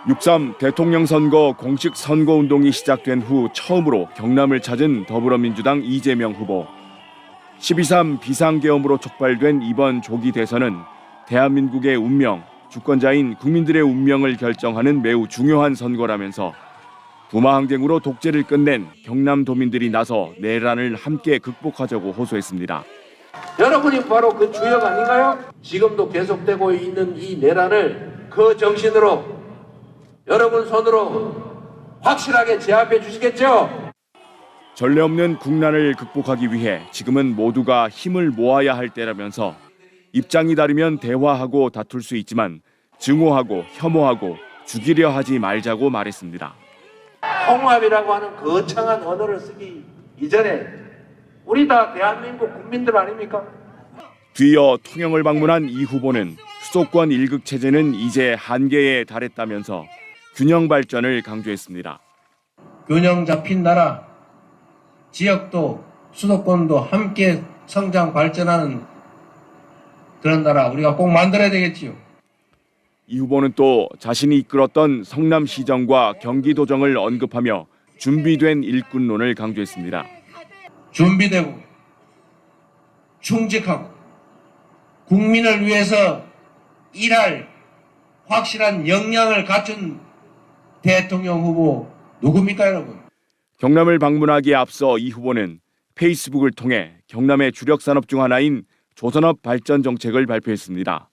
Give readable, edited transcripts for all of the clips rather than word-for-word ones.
6.3 대통령 선거 공식 선거운동이 시작된 후 처음으로 경남을 찾은 더불어민주당 이재명 후보. 12.3 비상계엄으로 촉발된 이번 조기 대선은 대한민국의 운명, 주권자인 국민들의 운명을 결정하는 매우 중요한 선거라면서 부마항쟁으로 독재를 끝낸 경남도민들이 나서 내란을 함께 극복하자고 호소했습니다. 여러분이 바로 그 주역 아닌가요? 지금도 계속되고 있는 이 내란을 그 정신으로 여러분 손으로 확실하게 제압해 주시겠죠? 전례 없는 국난을 극복하기 위해 지금은 모두가 힘을 모아야 할 때라면서 입장이 다르면 대화하고 다툴 수 있지만 증오하고 혐오하고 죽이려 하지 말자고 말했습니다. 통합이라고 하는 거창한 언어를 쓰기 이전에 우리 다 대한민국 국민들 아닙니까? 뒤이어 통영을 방문한 이 후보는 수도권 일극 체제는 이제 한계에 달했다면서 균형 발전을 강조했습니다. 균형 잡힌 나라, 지역도 수도권도 함께 성장 발전하는 그런 나라 우리가 꼭 만들어야 되겠지요. 이 후보는 또 자신이 이끌었던 성남시정과 경기도정을 언급하며 준비된 일꾼론을 강조했습니다. 준비되고 충직하고 국민을 위해서 일할 확실한 역량을 갖춘 대통령 후보 누굽니까 여러분? 경남을 방문하기에 앞서 이 후보는 페이스북을 통해 경남의 주력 산업 중 하나인 조선업 발전 정책을 발표했습니다.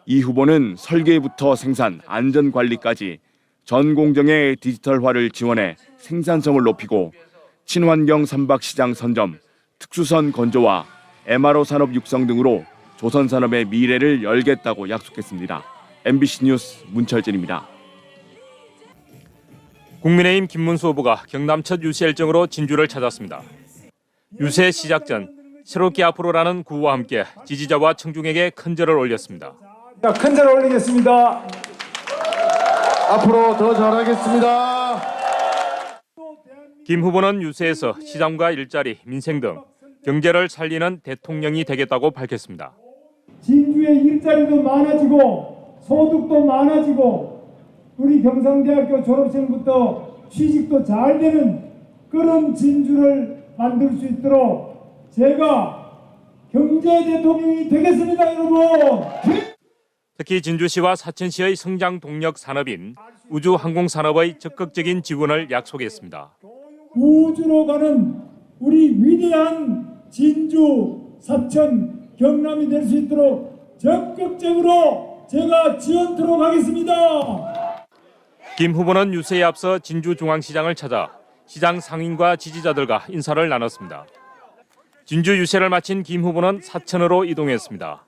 이 후보는 설계부터 생산, 안전 관리까지 전 공정의 디지털화를 지원해 생산성을 높이고 친환경 선박시장 선점, 특수선 건조와 MRO 산업 육성 등으로 조선 산업의 미래를 열겠다고 약속했습니다. MBC 뉴스 문철진입니다. 국민의힘 김문수 후보가 경남 첫 유세 일정으로 진주를 찾았습니다. 유세 시작 전 새롭게 앞으로라는 구호와 함께 지지자와 청중에게 큰 절을 올렸습니다. 자, 큰 절 올리겠습니다. 앞으로 더 잘하겠습니다. 김 후보는 유세에서 시장과 일자리, 민생 등 경제를 살리는 대통령이 되겠다고 밝혔습니다. 진주의 일자리도 많아지고 소득도 많아지고 우리 경상대학교 졸업생부터 취직도 잘 되는 그런 진주를 만들 수 있도록 제가 경제 대통령이 되겠습니다, 여러분. 특히 진주시와 사천시의 성장 동력 산업인 우주항공산업의 적극적인 지원을 약속했습니다. 우주로 가는 우리 위대한 진주, 사천, 경남이 될 수 있도록 적극적으로 제가 지원토록 하겠습니다. 김 후보는 유세에 앞서 진주중앙시장을 찾아 시장 상인과 지지자들과 인사를 나눴습니다. 진주 유세를 마친 김 후보는 사천으로 이동했습니다.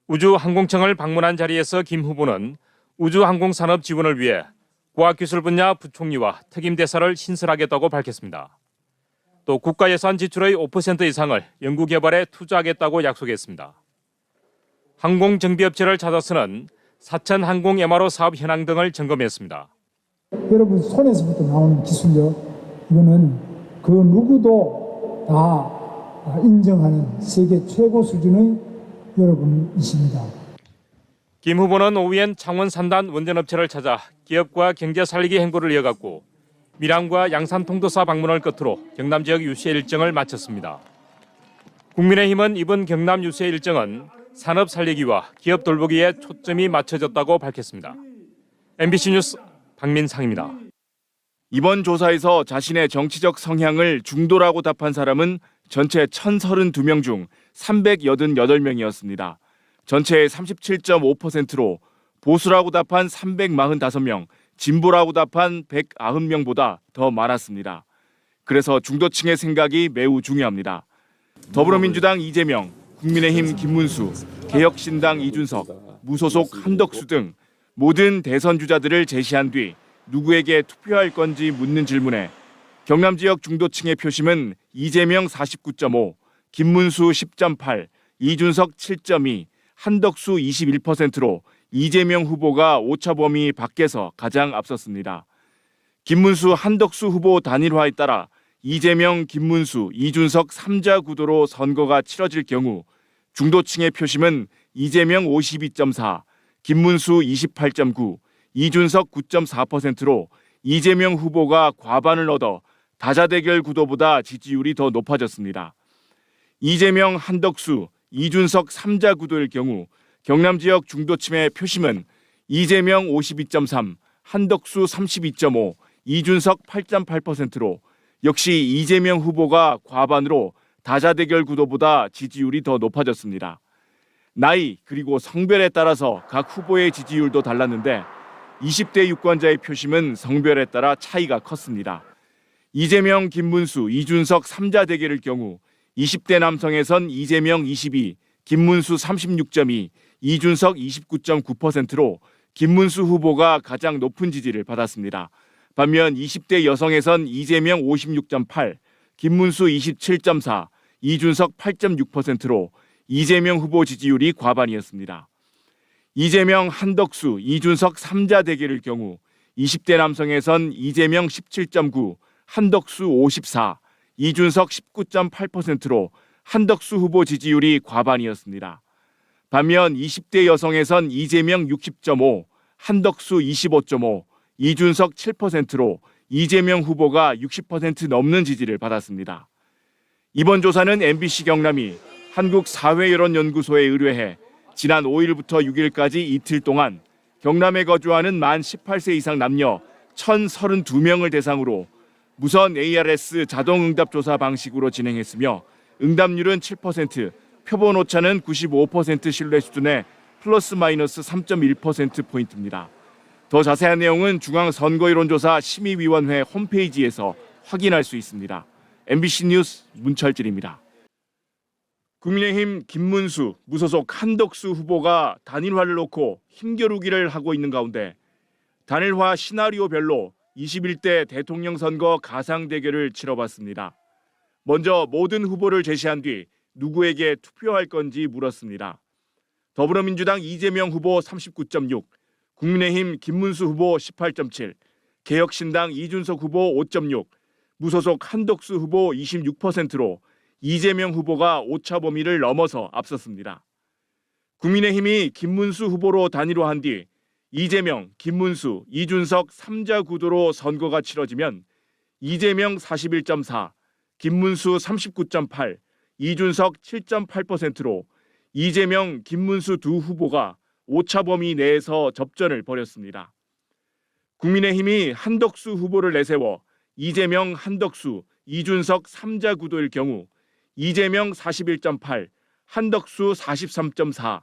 우주항공청을 방문한 자리에서 김 후보는 우주항공산업 지원을 위해 과학기술 분야 부총리와 특임대사를 신설하겠다고 밝혔습니다. 또 국가예산 지출의 5% 이상을 연구개발에 투자하겠다고 약속했습니다. 항공정비업체를 찾아서는 사천 항공 MRO 사업 현황 등을 점검했습니다. 여러분 손에서부터 나오는 기술력, 이거는 그 누구도 다 인정하는 세계 최고 수준의 여러분이십니다. 김 후보는 오후엔 창원 산단 원전업체를 찾아 기업과 경제 살리기 행보를 이어갔고 밀양과 양산 통도사 방문을 끝으로 경남 지역 유세 일정을 마쳤습니다. 국민의힘은 이번 경남 유세 일정은 산업 살리기와 기업 돌보기에 초점이 맞춰졌다고 밝혔습니다. MBC 뉴스 박민상입니다. 이번 조사에서 자신의 정치적 성향을 중도라고 답한 사람은 전체 1,032명 중 388명이었습니다. 전체의 37.5%로 보수라고 답한 345명, 진보라고 답한 190명보다 더 많았습니다. 그래서 중도층의 생각이 매우 중요합니다. 더불어민주당 이재명, 국민의힘 김문수, 개혁신당 이준석, 무소속 한덕수 등 모든 대선 주자들을 제시한 뒤 누구에게 투표할 건지 묻는 질문에 경남 지역 중도층의 표심은 이재명 49.5, 김문수 10.8, 이준석 7.2, 한덕수 21%로 이재명 후보가 오차 범위 밖에서 가장 앞섰습니다. 김문수, 한덕수 후보 단일화에 따라 이재명, 김문수, 이준석 3자 구도로 선거가 치러질 경우 중도층의 표심은 이재명 52.4, 김문수 28.9, 이준석 9.4%로 이재명 후보가 과반을 얻어 다자대결 구도보다 지지율이 더 높아졌습니다. 이재명, 한덕수, 이준석 3자 구도일 경우 경남 지역 중도층의 표심은 이재명 52.3, 한덕수 32.5, 이준석 8.8%로 역시 이재명 후보가 과반으로 다자대결 구도보다 지지율이 더 높아졌습니다. 나이 그리고 성별에 따라서 각 후보의 지지율도 달랐는데 20대 유권자의 표심은 성별에 따라 차이가 컸습니다. 이재명, 김문수, 이준석 3자 대결일 경우 20대 남성에선 이재명 22, 김문수 36.2, 이준석 29.9%로 김문수 후보가 가장 높은 지지를 받았습니다. 반면 20대 여성에선 이재명 56.8, 김문수 27.4, 이준석 8.6%로 이재명 후보 지지율이 과반이었습니다. 이재명, 한덕수, 이준석 3자 대결일 경우 20대 남성에선 이재명 17.9, 한덕수 54, 이준석 19.8%로 한덕수 후보 지지율이 과반이었습니다. 반면 20대 여성에선 이재명 60.5, 한덕수 25.5, 이준석 7%로 이재명 후보가 60% 넘는 지지를 받았습니다. 이번 조사는 MBC 경남이 한국사회여론연구소에 의뢰해 지난 5일부터 6일까지 이틀 동안 경남에 거주하는 만 18세 이상 남녀 1,032명을 대상으로 무선 ARS 자동응답 조사 방식으로 진행했으며 응답률은 7%, 표본 오차는 95% 신뢰 수준의 플러스 마이너스 3.1%포인트입니다. 더 자세한 내용은 중앙선거여론조사 심의위원회 홈페이지에서 확인할 수 있습니다. MBC 뉴스 문철진입니다. 국민의힘 김문수, 무소속 한덕수 후보가 단일화를 놓고 힘겨루기를 하고 있는 가운데 단일화 시나리오별로 21대 대통령 선거 가상 대결을 치러봤습니다. 먼저 모든 후보를 제시한 뒤 누구에게 투표할 건지 물었습니다. 더불어민주당 이재명 후보 39.6, 국민의힘 김문수 후보 18.7, 개혁신당 이준석 후보 5.6, 무소속 한덕수 후보 26%로 이재명 후보가 오차 범위를 넘어서 앞섰습니다. 국민의힘이 김문수 후보로 단일화한 뒤 이재명, 김문수, 이준석 3자 구도로 선거가 치러지면 이재명 41.4, 김문수 39.8, 이준석 7.8%로 이재명, 김문수 두 후보가 오차 범위 내에서 접전을 벌였습니다. 국민의힘이 한덕수 후보를 내세워 이재명, 한덕수, 이준석 3자 구도일 경우 이재명 41.8, 한덕수 43.4,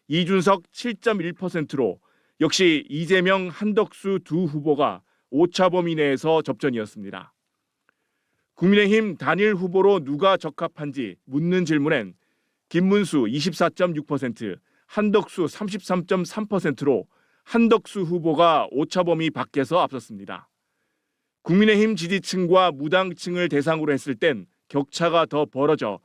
이준석 7.1%로 역시 이재명, 한덕수 두 후보가 오차 범위 내에서 접전이었습니다. 국민의힘 단일 후보로 누가 적합한지 묻는 질문엔 김문수 24.6%, 한덕수 33.3%로 한덕수 후보가 오차 범위 밖에서 앞섰습니다. 국민의힘 지지층과 무당층을 대상으로 했을 땐 격차가 더 벌어져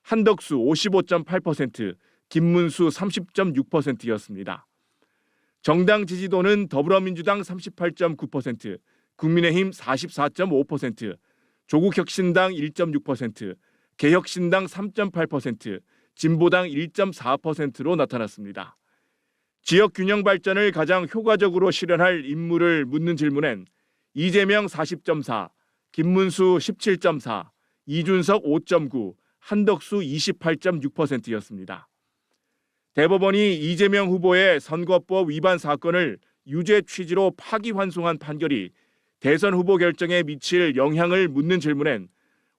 한덕수 55.8%, 김문수 30.6%였습니다. 정당 지지도는 더불어민주당 38.9%, 국민의힘 44.5%, 조국혁신당 1.6%, 개혁신당 3.8%, 진보당 1.4%로 나타났습니다. 지역 균형 발전을 가장 효과적으로 실현할 인물을 묻는 질문엔 이재명 40.4, 김문수 17.4, 이준석 5.9, 한덕수 28.6%였습니다. 대법원이 이재명 후보의 선거법 위반 사건을 유죄 취지로 파기환송한 판결이 대선 후보 결정에 미칠 영향을 묻는 질문엔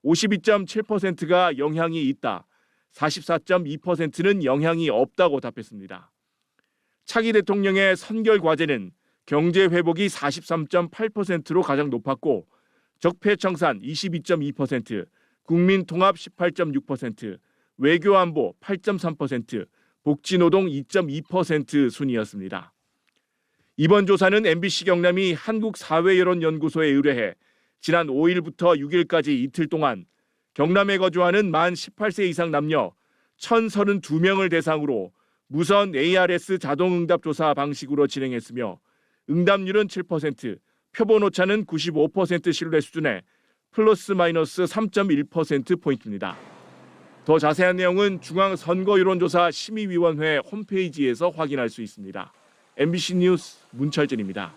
52.7%가 영향이 있다, 44.2%는 영향이 없다고 답했습니다. 차기 대통령의 선결 과제는 경제 회복이 43.8%로 가장 높았고 적폐청산 22.2%, 국민통합 18.6%, 외교안보 8.3%, 복지노동 2.2% 순이었습니다. 이번 조사는 MBC 경남이 한국사회여론연구소에 의뢰해 지난 5일부터 6일까지 이틀 동안 경남에 거주하는 만 18세 이상 남녀 1,032명을 대상으로 무선 ARS 자동응답 조사 방식으로 진행했으며 응답률은 7%, 표본 오차는 95% 신뢰 수준의 플러스 마이너스 3.1%포인트입니다. 더 자세한 내용은 중앙선거여론조사 심의위원회 홈페이지에서 확인할 수 있습니다. MBC 뉴스 문철진입니다.